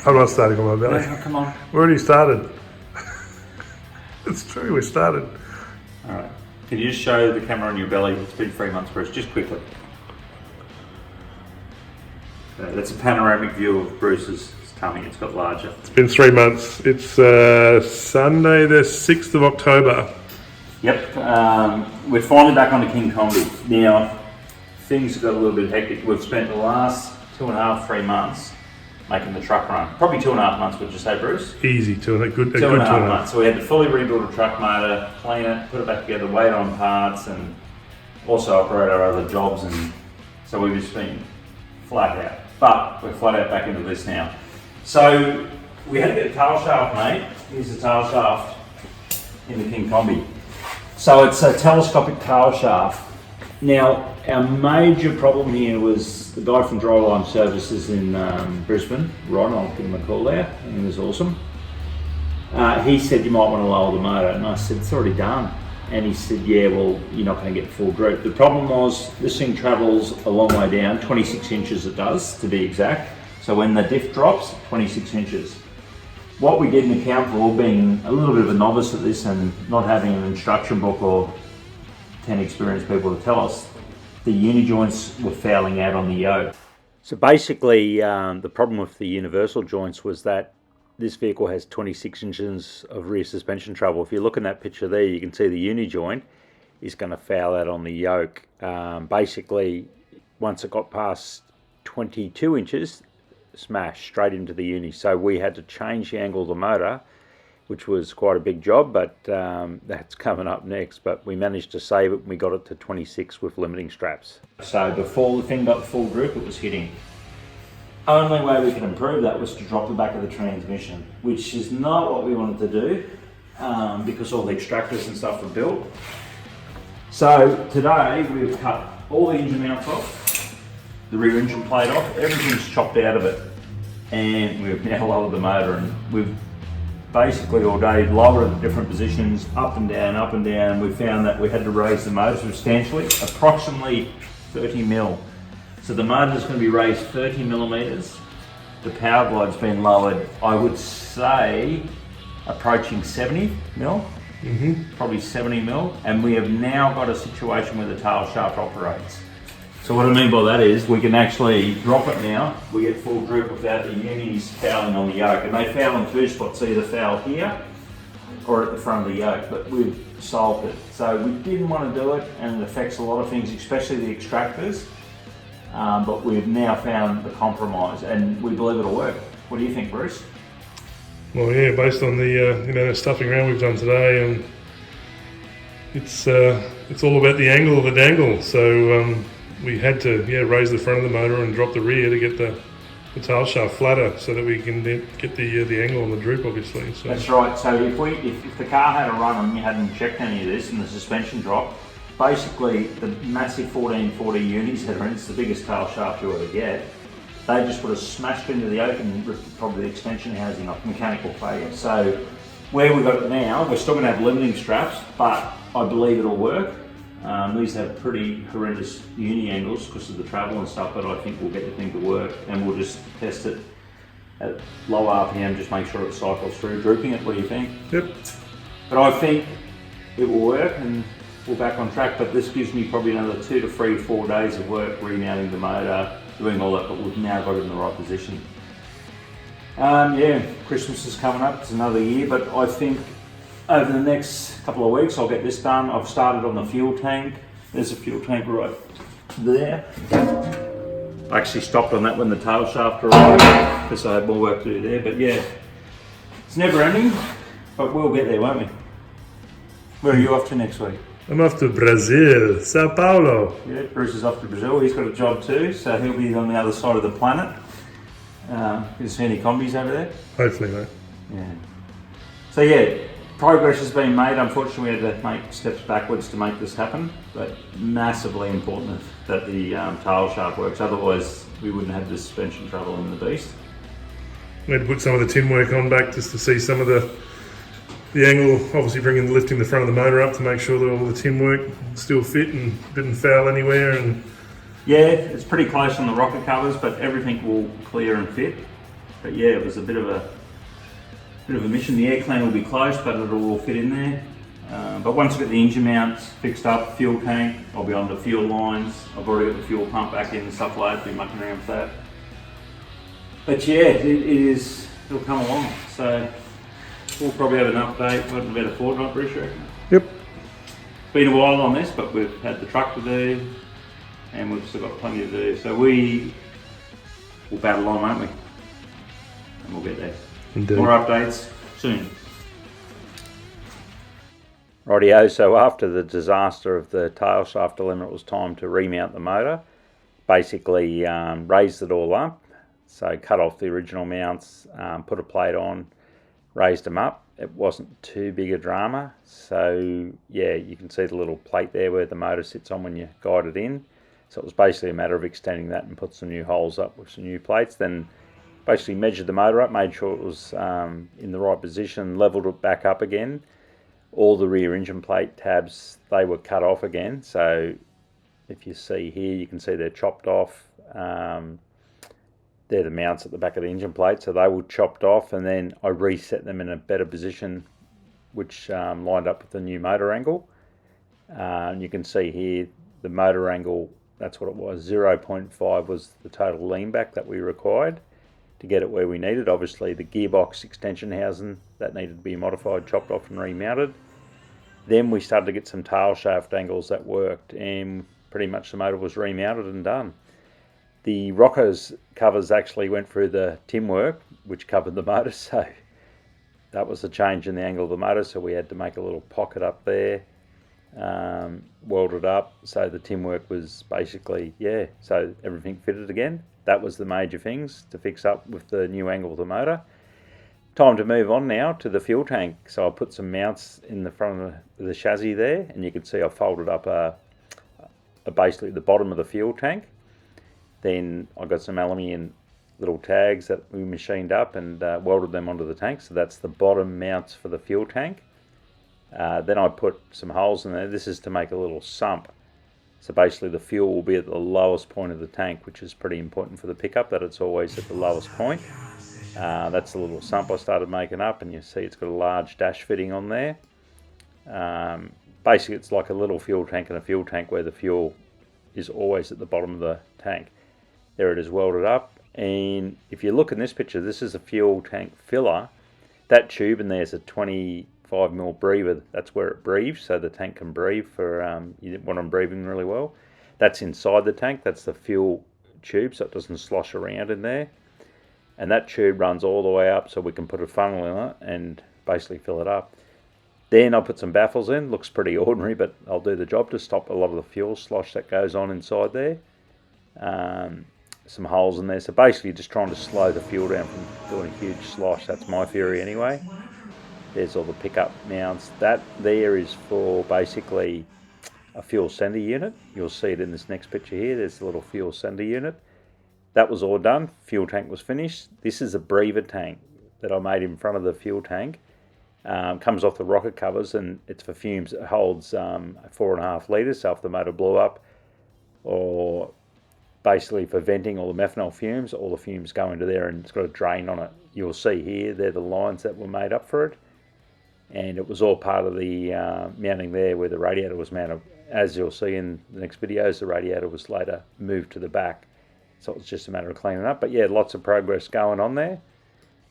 I'm not starting on my belly. No, come on. We already started. It's true, we started. All right. Can you just show the camera on your belly? It's been 3 months, Bruce, just quickly. That's a panoramic view of Bruce's tummy. It's got larger. It's been 3 months. It's Sunday the 6th of October. Yep. We're finally back on the King Kombi. Now, things got a little bit hectic. We've spent the last 2.5, 3 months making the truck run. Probably 2.5 months, would you say, Bruce? Easy, two and a good 2.5 months. So we had to fully rebuild a truck motor, clean it, put it back together, wait on parts, and also operate our other jobs. And so we've just been flat out. But we're flat out back into this now. So we had to get a tail shaft, mate. Here's the tail shaft in the King Kombi. So it's a telescopic tail shaft. Now, our major problem here was the guy from Dryline Services in Brisbane, Ron, I'll give him a call there, he was awesome. He said you might want to lower the motor, and I said it's already done. And he said, yeah, well, you're not going to get full droop. The problem was this thing travels a long way down, 26 inches it does, to be exact. So when the diff drops, 26 inches. What we didn't account for, being a little bit of a novice at this and not having an instruction book or 10 experienced people to tell us, the uni joints were fouling out on the yoke. So basically, the problem with the universal joints was that this vehicle has 26 inches of rear suspension travel. If you look in that picture there, you can see the uni joint is going to foul out on the yoke. Basically, once it got past 22 inches, smash straight into the uni. So we had to change the angle of the motor, which was quite a big job, but that's coming up next. But we managed to save it and we got it to 26 with limiting straps. So before the thing got full droop, it was hitting. Only way we could improve that was to drop the back of the transmission, which is not what we wanted to do because all the extractors and stuff are built. So today we've cut all the engine mounts off, the rear engine plate off, everything's chopped out of it, and we've now lowered the motor, and we've basically all day lowered at different positions, up and down. We found that we had to raise the motor substantially, approximately 30 mil. So the motor is going to be raised 30 millimeters. The power glide's been lowered, I would say, approaching 70 mil, probably 70 mil. And we have now got a situation where the tail shaft operates. So what I mean by that is we can actually drop it now. We get full droop without the unis fouling on the yoke. And they foul in two spots, either foul here or at the front of the yoke, but we've solved it. So we didn't want to do it, and it affects a lot of things, especially the extractors. But we've now found the compromise, and we believe it'll work. What do you think, Bruce? Well, yeah, based on the stuffing around we've done today, and it's all about the angle of the dangle. So we had to raise the front of the motor and drop the rear to get the tail shaft flatter, so that we can get the angle on the droop, obviously. So. That's right. So if the car had a run and you hadn't checked any of this and the suspension dropped, basically the massive 1440 unis that are in, it's the biggest tail shaft you ever get, they just would have smashed into the yoke and ripped probably the extension housing off, mechanical failure. So where we've got it now, we're still going to have limiting straps, but I believe it'll work. These have pretty horrendous uni angles because of the travel and stuff, but I think we'll get the thing to work, and we'll just test it at low RPM, just make sure it cycles through, drooping it. What do you think? Yep. But I think it will work, and we're back on track, but this gives me probably another 2 to 3, 4 days of work remounting the motor, doing all that, but we've now got it in the right position. Christmas is coming up, it's another year, but I think over the next couple of weeks I'll get this done. I've started on the fuel tank. There's a fuel tank right there. I actually stopped on that when the tail shaft arrived because I had more work to do there, but yeah, it's never ending, but we'll get there, won't we? Where are you off to next week? I'm off to Brazil, Sao Paulo. Yeah, Bruce is off to Brazil. He's got a job too, so he'll be on the other side of the planet. You see any Kombis over there? Hopefully, mate. Yeah. So yeah, progress has been made. Unfortunately, we had to make steps backwards to make this happen, but massively important that the tail shaft works. Otherwise, we wouldn't have the suspension travel in the beast. We had to put some of the tin work on back just to see some of the angle, obviously lifting the front of the motor up to make sure that all the tin work still fit and didn't foul anywhere. And yeah, it's pretty close on the rocker covers, but everything will clear and fit. But yeah, it was a bit of a mission. The air cleaner will be close, but it'll all fit in there. But once I get the engine mounts fixed up, fuel tank, I'll be on the fuel lines. I've already got the fuel pump back in and stuff like that, been mucking around with that. But yeah, it'll come along. So we'll probably have an update, what, about a fortnight, Bruce, you reckon? Yep. Been a while on this, but we've had the truck to do, and we've still got plenty to do. So we'll battle on, won't we? And we'll get there. Indeed. More updates soon. Rightio, so after the disaster of the tail shaft dilemma, it was time to remount the motor. Basically raised it all up, so cut off the original mounts, put a plate on, raised them up. It wasn't too big a drama, so yeah, you can see the little plate there where the motor sits on when you guide it in. So it was basically a matter of extending that and put some new holes up with some new plates. Then basically measured the motor up, made sure it was in the right position, leveled it back up again. All the rear engine plate tabs, they were cut off again. So if you see here, you can see they're chopped off. They're the mounts at the back of the engine plate, so they were chopped off, and then I reset them in a better position, which lined up with the new motor angle. And you can see here, the motor angle, that's what it was, 0.5 was the total lean back that we required to get it where we needed. Obviously the gearbox extension housing, that needed to be modified, chopped off and remounted. Then we started to get some tail shaft angles that worked, and pretty much the motor was remounted and done. The rockers covers actually went through the tin work, which covered the motor, so that was a change in the angle of the motor, so we had to make a little pocket up there, weld it up, so the tin work was basically, yeah, so everything fitted again. That was the major things to fix up with the new angle of the motor. Time to move on now to the fuel tank. So I put some mounts in the front of the chassis there, and you can see I folded up basically the bottom of the fuel tank. Then I got some aluminium little tags that we machined up and welded them onto the tank. So that's the bottom mounts for the fuel tank. Then I put some holes in there. This is to make a little sump. So basically the fuel will be at the lowest point of the tank, which is pretty important for the pickup, that it's always at the lowest point. That's the little sump I started making up, and you see it's got a large dash fitting on there. Basically it's like a little fuel tank and a fuel tank where the fuel is always at the bottom of the tank. There it is welded up, and if you look in this picture, this is a fuel tank filler. That tube in there is a 25mm breather. That's where it breathes, so the tank can breathe for you want them breathing really well. That's inside the tank. That's the fuel tube, so it doesn't slosh around in there. And that tube runs all the way up, so we can put a funnel in it and basically fill it up. Then I'll put some baffles in. Looks pretty ordinary, but I'll do the job to stop a lot of the fuel slosh that goes on inside there. Some holes in there, so basically just trying to slow the fuel down from doing a huge slosh. That's my theory anyway. There's all the pickup mounts. That there is for basically a fuel sender unit. You'll see it in this next picture here. There's the little fuel sender unit. That was all done. Fuel tank was finished. This is a breather tank that I made in front of the fuel tank. Comes off the rocket covers, and it's for fumes. It holds 4.5 litres, so if the motor blew up, or basically for venting all the methanol fumes, all the fumes go into there, and it's got a drain on it. You'll see here, they're the lines that were made up for it, and it was all part of the mounting there where the radiator was mounted. As you'll see in the next videos, the radiator was later moved to the back, so it was just a matter of cleaning up. But yeah, lots of progress going on there,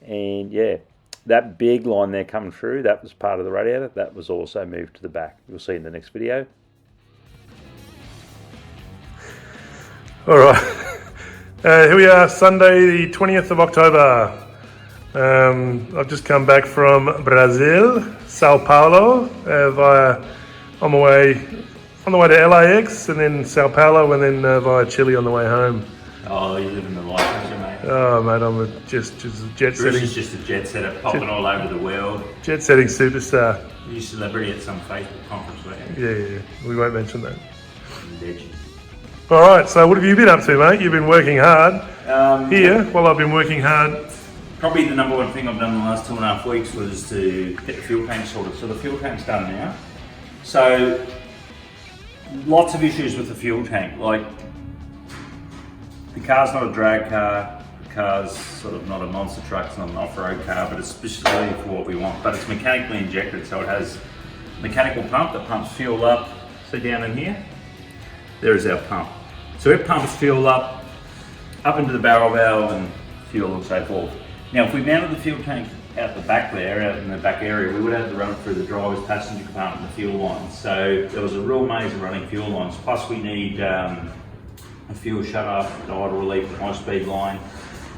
and yeah, that big line there coming through, that was part of the radiator. That was also moved to the back. You'll see in the next video. All right, here we are, Sunday the 20th of October. I've just come back from Brazil, Sao Paulo, on the way to LAX, and then Sao Paulo, and then via Chile on the way home. Oh, you're living the life, aren't you, mate? Oh, mate, I'm just a jet setting. Bruce is just a jet setter, popping all over the world. Jet setting superstar. You're a celebrity at some Facebook conference, weren't you? Yeah, we won't mention that. Legend. All right, so what have you been up to, mate? You've been working hard here while I've been working hard. Probably the number one thing I've done in the last 2.5 weeks was to get the fuel tank sorted. So the fuel tank's done now. So lots of issues with the fuel tank. Like, the car's not a drag car. The car's sort of not a monster truck, it's not an off-road car, but it's specifically for what we want. But it's mechanically injected, so it has a mechanical pump that pumps fuel up. See down in here? There is our pump. So it pumps fuel up into the barrel valve and fuel and so forth. Now, if we mounted the fuel tank out the back there, out in the back area, we would have to run it through the driver's passenger compartment and the fuel lines. So there was a real maze of running fuel lines. Plus we need a fuel shut-off, idle relief, and high-speed line.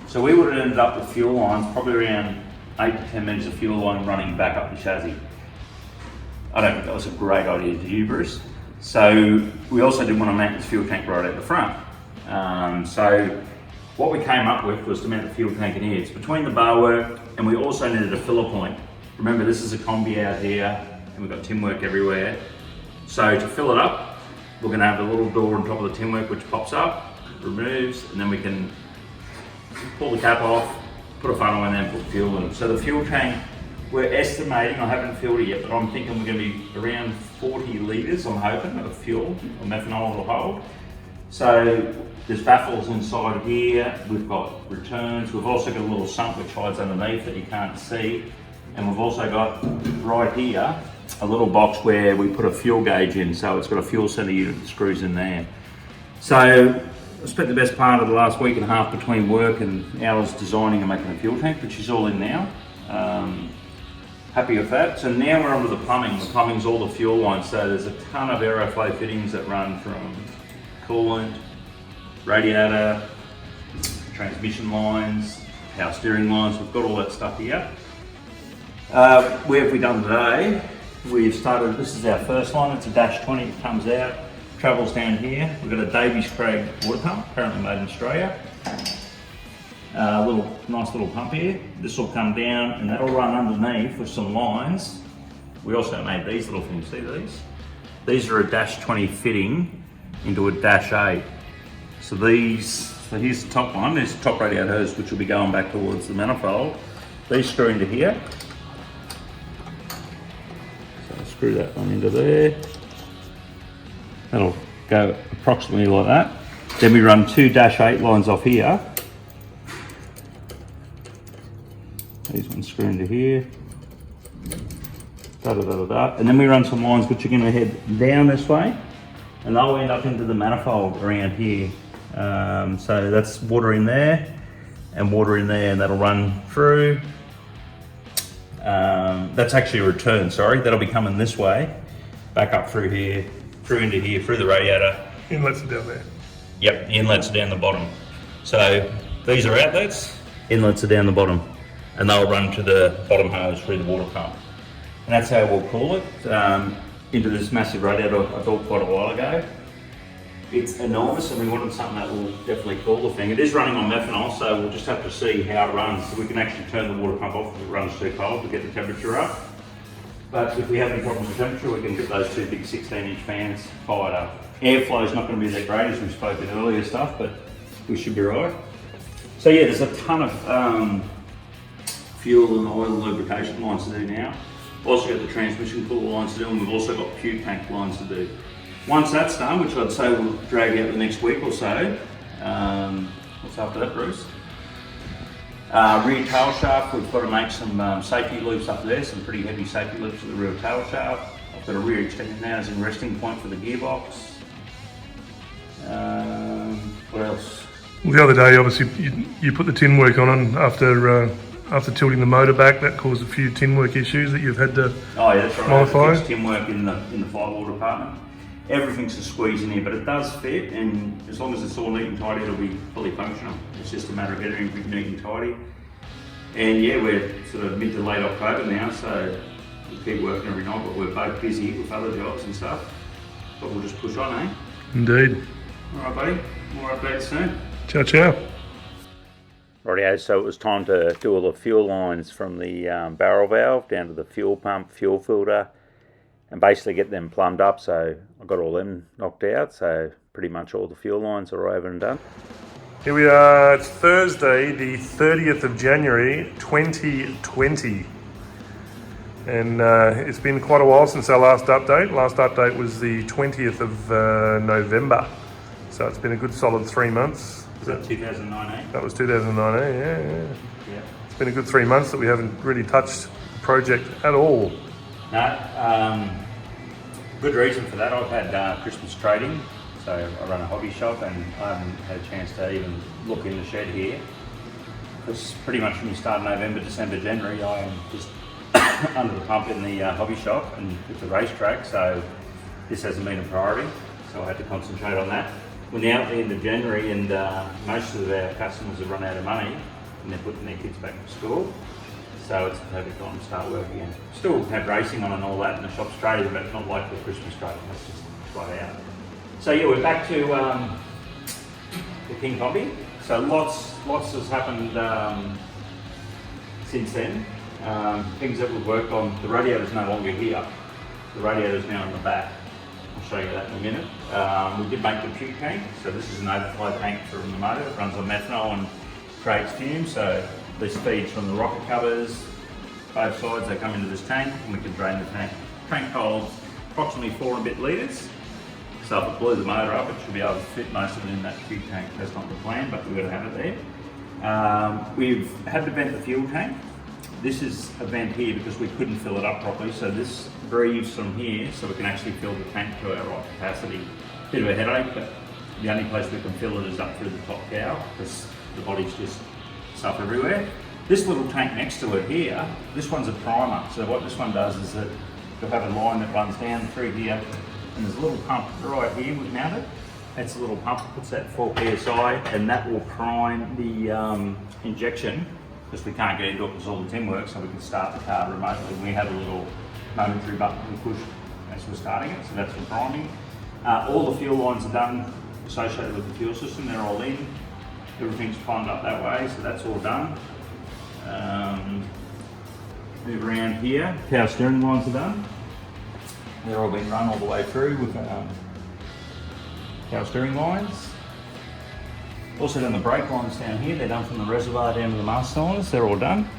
So we would have ended up with fuel lines, probably around 8 to 10 minutes of fuel line running back up the chassis. I don't think that was a great idea to you, Bruce. So we also didn't want to mount this fuel tank right at the front. So what we came up with was to mount the fuel tank in here. It's between the bar work, and we also needed a filler point. Remember, this is a Kombi out here, and we've got tin work everywhere. So to fill it up, we're going to have a little door on top of the tin work which pops up, removes, and then we can pull the cap off, put a funnel in there and put fuel in. So the fuel tank, we're estimating, I haven't filled it yet, but I'm thinking we're going to be around 40 litres, I'm hoping, of fuel, or methanol it'll hold. So there's baffles inside here, we've got returns, we've also got a little sump which hides underneath that you can't see, and we've also got right here a little box where we put a fuel gauge in, so it's got a fuel center unit that screws in there. So I spent the best part of the last week and a half between work and hours designing and making a fuel tank, which is all in now. Happy with that. So now we're onto the plumbing. The plumbing's all the fuel lines, so there's a ton of aeroflow fittings that run from coolant, radiator, transmission lines, power steering lines. We've got all that stuff here. Where have we done today? We've started, this is our first line, it's a dash 20, it comes out, travels down here. We've got a Davies Craig water pump, currently made in Australia. Nice little pump here. This will come down and that'll run underneath with some lines. We also made these little things, see these? These are a dash 20 fitting into a dash 8. So here's the top one, there's the top radiator hose which will be going back towards the manifold. These screw into here. So I'll screw that one into there. That'll go approximately like that. Then we run two dash 8 lines off here. These ones screw into here. And then we run some lines which are going to head down this way and they'll end up into the manifold around here. So that's water in there and water in there, and that'll run through. That's actually a return, sorry. That'll be coming this way, back up through here, through into here, through the radiator. Inlets are down there. Yep, the inlets are down the bottom. So these are outlets, inlets are down the bottom, and they'll run to the bottom hose through the water pump. And that's how we'll cool it, into this massive radiator I built quite a while ago. It's enormous and we wanted something that will definitely cool the thing. It is running on methanol, so we'll just have to see how it runs. So we can actually turn the water pump off if it runs too cold to get the temperature up. But if we have any problems with temperature, we can get those two big 16-inch fans fired up. Airflow is not going to be that great as we spoke in earlier stuff, but we should be right. So yeah, there's a ton of fuel and oil and lubrication lines to do now. We've also got the transmission cooler lines to do, and we've also got fuel tank lines to do. Once that's done, which I'd say will drag out the next week or so, what's after that, Bruce? Rear tail shaft, we've got to make some safety loops up there, some pretty heavy safety loops for the rear tail shaft. I've got a rear extension now as in resting point for the gearbox. What else? Well, the other day, obviously, you put the tin work on after tilting the motor back. That caused a few tin work issues that you've had to modify. Fixed tin work in the firewall department. Everything's a squeeze in here, but it does fit, and as long as it's all neat and tidy, it'll be fully functional. It's just a matter of getting everything neat and tidy. And yeah, we're sort of mid to late October now, so we keep working every night, but we're both busy with other jobs and stuff. But we'll just push on, eh? Indeed. All right, buddy. More updates soon. Ciao, ciao. Rightio, so it was time to do all the fuel lines from the barrel valve down to the fuel pump, fuel filter, and basically get them plumbed up. So I got all them knocked out, so pretty much all the fuel lines are over and done. Here we are, it's Thursday, the 30th of January, 2020. And it's been quite a while since our last update. Last update was the 20th of November. So it's been a good solid 3 months. Is that 2019? That was 2019, yeah. Yeah. It's been a good 3 months that we haven't really touched the project at all. No, good reason for that. I've had Christmas trading, so I run a hobby shop, and I haven't had a chance to even look in the shed here. Because pretty much when you start November, December, January, I am just under the pump in the hobby shop and with the racetrack, so this hasn't been a priority, so I had to concentrate on that. We're now at the end of January, and most of our customers have run out of money and they're putting their kids back to school, so it's a perfect time to start work again. Still have racing on and all that, and the shop's trading, but not like the Christmas trading, that's just flat out. So yeah, we're back to the King Kombi. So lots has happened since then. Things that we've worked on, the radiator's no longer here. The radiator's now in the back. I'll show you that in a minute. We did make the fuel tank, so this is an overflow tank from the motor. It runs on methanol and creates fumes, so this feeds from the rocket covers, both sides, they come into this tank, and we can drain the tank. The tank holds approximately 4 and a bit litres, so if it blew the motor up, it should be able to fit most of it in that fuel tank. That's not the plan, but we've got to have it there. We've had to vent the fuel tank. This is a vent here because we couldn't fill it up properly, so this breathes from here so we can actually fill the tank to our right capacity. Bit of a headache, but the only place we can fill it is up through the top cowl because the body's just stuff everywhere. This little tank next to it here, this one's a primer, so what this one does is that you'll have a line that runs down through here, and there's a little pump right here we've mounted. That's a little pump that puts that 4 psi, and that will prime the injection, because we can't get into it because all the tin works, so we can start the car remotely. We have a little momentary button we push as we're starting it, so that's for priming. All the fuel lines are done associated with the fuel system, they're all in. Everything's primed up that way, so that's all done. Move around here, power steering lines are done. They're all been run all the way through with power steering lines. Also done the brake lines down here, they're done from the reservoir down to the master cylinders, they're all done.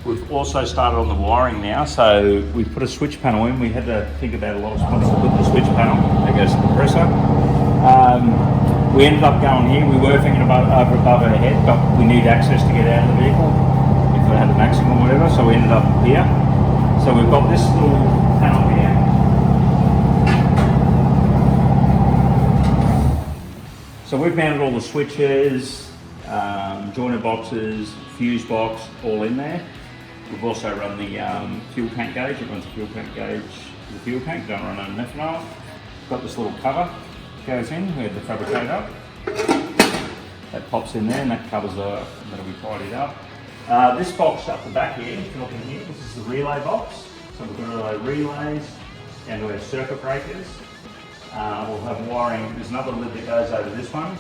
We've also started on the wiring now, so we've put a switch panel in. We had to think about a lot of spots to put the switch panel. That goes to the compressor. We ended up going here. We were thinking about above our head, but we need access to get out of the vehicle if we had an accident or whatever, so we ended up here. So we've got this little panel here. So we've mounted all the switches, joiner boxes, fuse box, all in there. We've also run the fuel tank gauge. It runs the fuel tank gauge to the fuel tank, don't run on methanol. Got this little cover, goes in, we had to fabricate up. That pops in there and that covers that'll be tidied up. This box up the back here, if you look in here, this is the relay box. So we've got our relays and our circuit breakers. We'll have wiring, there's another lid that goes over this one.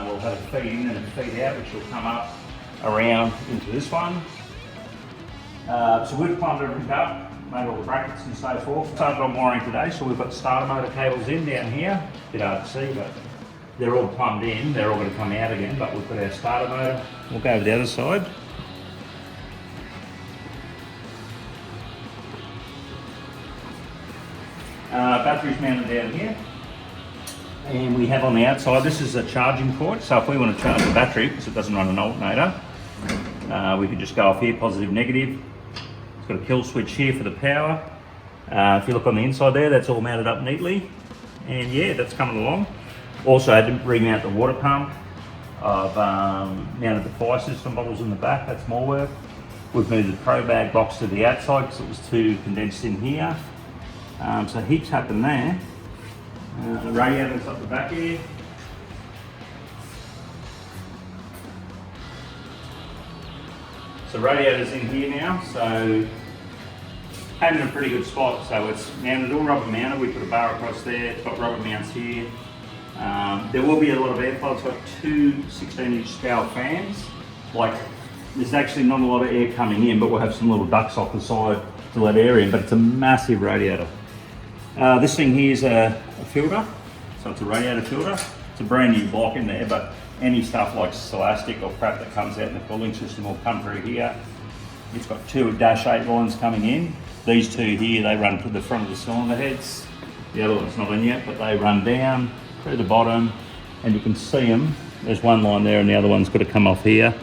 We'll have a feed in and a feed out, which will come up around into this one. So we've plumbed everything up, made all the brackets and so forth. Started on wiring today, so we've got starter motor cables in down here. Bit hard to see, but they're all plumbed in. They're all going to come out again, but we've got our starter motor. We'll go over the other side. Batteries mounted down here. And we have on the outside, this is a charging port. So if we want to charge the battery, because it doesn't run an alternator, we could just go off here, positive, negative. It's got a kill switch here for the power. If you look on the inside there, that's all mounted up neatly. And yeah, that's coming along. Also had to remount the water pump. I've mounted the fire system bottles in the back, that's more work. We've moved the pro bag box to the outside because it was too condensed in here. So heaps happened there. The radiator's up the back here. So radiator's in here now, so came in a pretty good spot. So it's mounted, all rubber mounted. We put a bar across there, it's got rubber mounts here. There will be a lot of airflow. It's got two 16-inch scale fans. Like, there's actually not a lot of air coming in, but we'll have some little ducts off the side to let air in, but it's a massive radiator. This thing here is a filter, so it's a radiator filter. It's a brand new block in there, but any stuff like elastic or crap that comes out in the cooling system will come through here. It's got two -8 lines coming in. These two here, they run to the front of the cylinder heads. The other one's not in yet, but they run down through the bottom, and you can see them. There's one line there and the other one's got to come off here,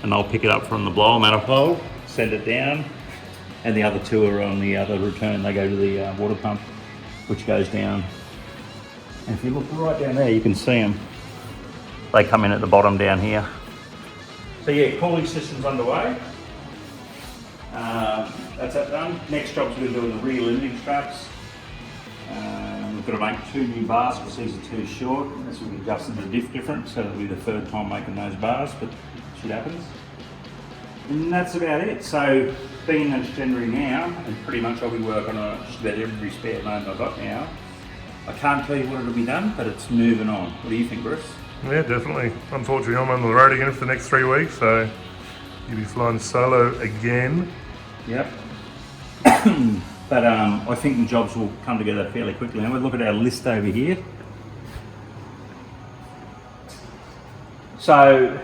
and I'll pick it up from the blower manifold, send it down, and the other two are on the other return. They go to the water pump, which goes down. And if you look right down there, you can see them. They come in at the bottom down here. So yeah, cooling system's underway. That's that done. Next job's we're doing the rear limiting straps. We've got to make 2 new bars because these are too short. This will be adjusted the diff different, so it'll be the third time making those bars, but shit happens. And that's about it. So being that it's January now, and pretty much I'll be working on just about every spare moment I've got now. I can't tell you what it'll be done, but it's moving on. What do you think, Bruce? Yeah, definitely. Unfortunately, I'm on the road again for the next 3 weeks, so you'll be flying solo again. Yep. But I think the jobs will come together fairly quickly. Now we'll look at our list over here. So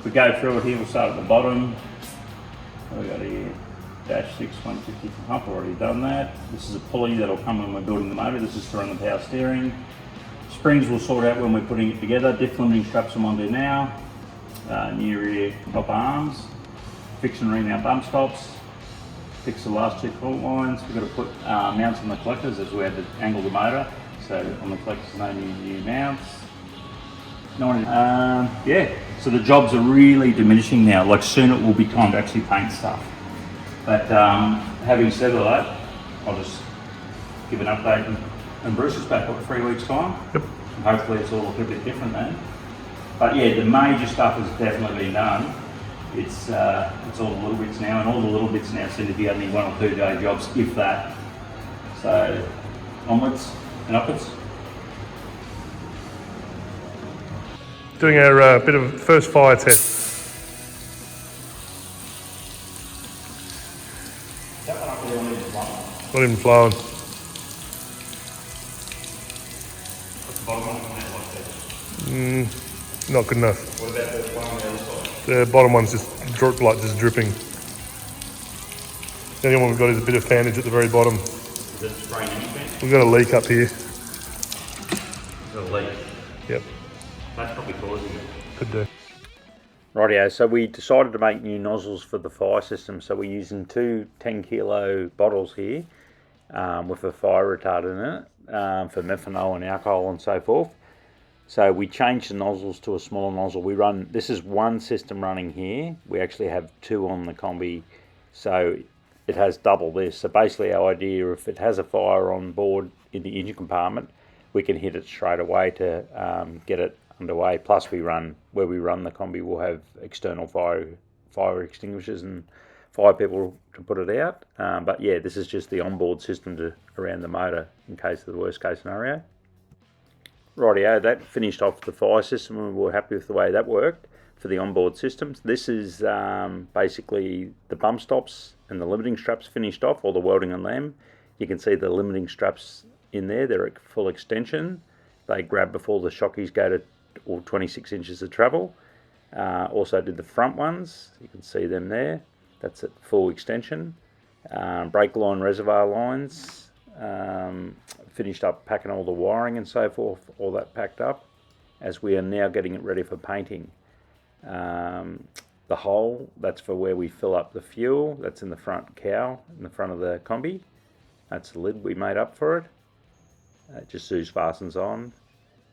we go through it here. We'll start at the bottom. We've got here dash 6 150 pump. Already done that. This is a pulley that'll come when we're building the motor. This is to run the power steering. Springs we'll sort out when we're putting it together. Diff limiting straps I'm on there now. New rear top arms. Fix and remount bump stops. Fix the last 2 fault lines. We've got to put mounts on the collectors as we had to angle the motor. So on the collectors, no new mounts. Yeah, so the jobs are really diminishing now. Like soon it will be time to actually paint stuff. But having said all that, I'll just give an update, and Bruce is back for 3 weeks' time. Yep. And hopefully it's all a little bit different then. But yeah, the major stuff has definitely been done. It's all the little bits now, and all the little bits now seem to be only 1 or 2 day jobs, if that. So onwards and upwards. Doing our bit of first fire test. That one up there will need to blow. Not even flowing. What's the bottom one on that like that? Not good enough. What about the one on the other side? The bottom one's just just dripping. The only one we've got is a bit of fanage at the very bottom. Is it spraying anything? We've got a leak up here. Is it a leak? Yep, That's probably causing it. could do. Rightio, so we decided to make new nozzles for the fire system. So we're using 2 10-kilo bottles here with a fire retardant in it for methanol and alcohol and so forth. So we changed the nozzles to a smaller nozzle. This is one system running here. We actually have 2 on the Kombi, so it has double this. So basically our idea, if it has a fire on board in the engine compartment, we can hit it straight away to get it underway. Plus where we run the Kombi, we'll have external fire extinguishers and fire people to put it out. But yeah, this is just the onboard system around the motor in case of the worst case scenario. Rightio, that finished off the fire system and we were happy with the way that worked for the onboard systems. This is basically the bump stops and the limiting straps finished off, all the welding on them. You can see the limiting straps in there, they're at full extension. They grab before the shockies go to 26 inches of travel. Also did the front ones, you can see them there, that's at full extension. Brake line reservoir lines. Finished up packing all the wiring and so forth, all that packed up, as we are now getting it ready for painting. The hole, that's for where we fill up the fuel, that's in the front cowl, in the front of the Kombi. That's the lid we made up for it. Just Zeus fastens on.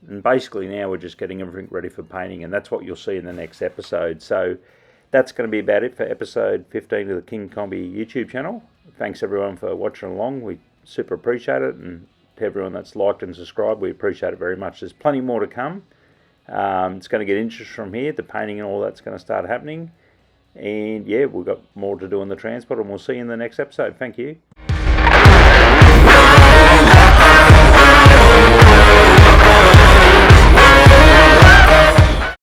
And basically now we're just getting everything ready for painting, and that's what you'll see in the next episode. So that's going to be about it for episode 15 of the King Kombi YouTube channel. Thanks everyone for watching along. We super appreciate it, and to everyone that's liked and subscribed, we appreciate it very much. There's plenty more to come. It's going to get interesting from here. The painting and all that's going to start happening. And yeah, we've got more to do in the transport, and we'll see you in the next episode. Thank you.